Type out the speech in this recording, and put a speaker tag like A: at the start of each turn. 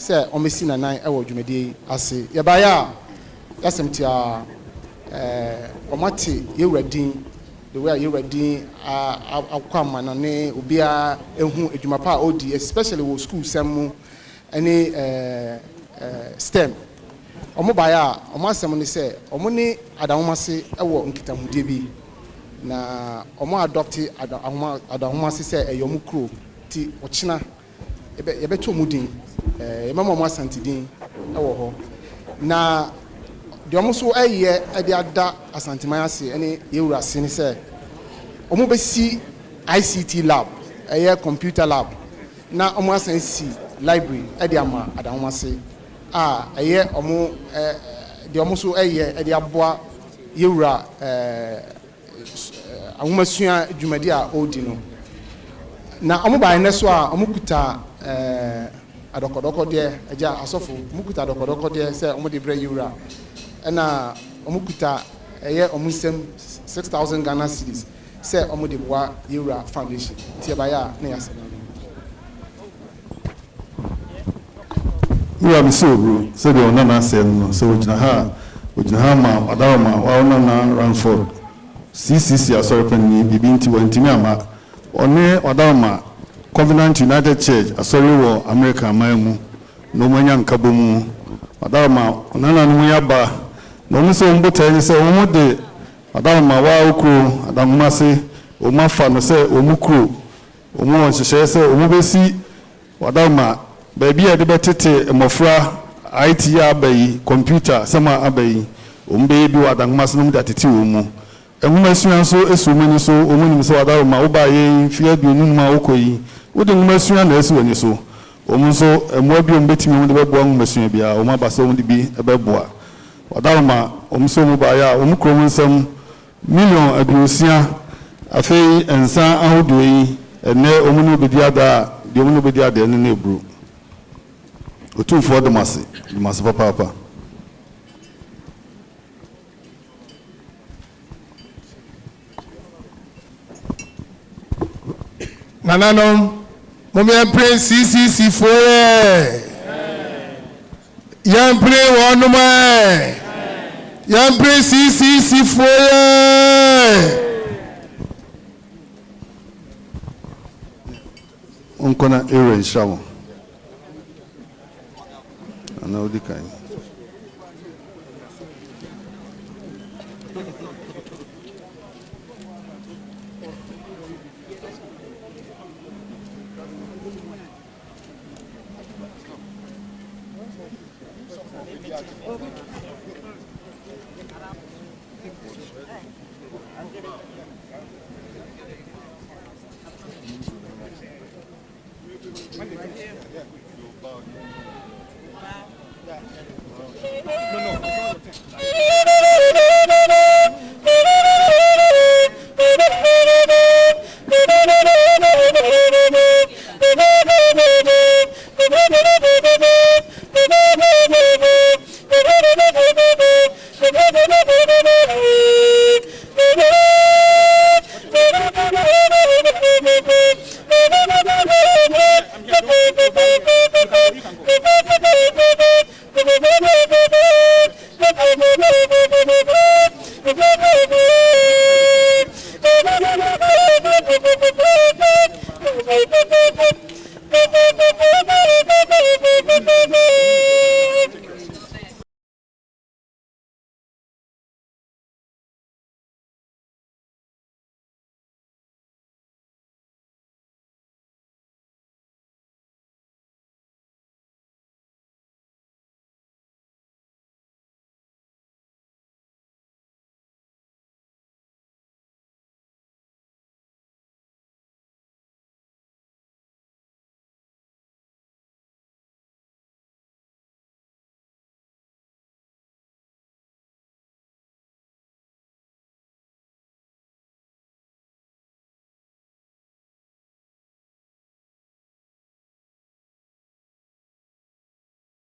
A: say omesi na nan e wo dwumadi ase ye ba ya yasemti omati ye radin the way you ready akwama na ne obia ehu edwuma pa odi especially wo school sem any STEM omo baya omo asem ni say omo ni adahomase ewo nkitahude bi na omo adopt adahomase say eyomu kro ti ochina ebe to mudin mama omo asantidin ewo ho na de omo so eye e de ada asantiman ase ene yewura se ni say omo be si ICT lab computer lab na omo asansi library e de ama adahomase eye omo de omo so eye e de aboa yewura ahomasua dwumadi a odi no na omo ba ne so a omo kuta adokodoko de eja asofo omo kuta adokodoko de say omo de bre yewura na omo kuta eye omo sem 6,000 Ghana cedis say omo de boa yewura foundation tie ba ya na yase
B: we am so bro so de ona na say no so ojina ha ma adawma wa ona na Ranford CCC asoripen ni bibinti wantimi ama one adawma Covenant United Church asori wo America amamu no manya nkabomu adawma ona na no yaba no nso mbota ni say omo de adawma wa okro adamase o mafa no say omukro omo nhyehyɛ say omo besi adawma baby a de betete mofra IT abayi computer sama abayi ombe bi wadamase no mdatete wo mu enwumasua so esumani so omunim so adawma wo ba ye fia bi onum ma okoyi wo de enwumasua na esi wani so omu so emwa bi ombetimi wo de beboa enwumasua bia o ma ba so wo de bi ebeboa adawma omu so mu ba ya omu krom nsam million aduosia afei ensa ahodo yi ene omu no bedi ada de omu no bedi ada ne nebru Otumfuo de mase papa
C: Nanano momia prince CCC foye yan pray one man yan prince CCC foye
B: onkona ere shawo ana odikai
D: No.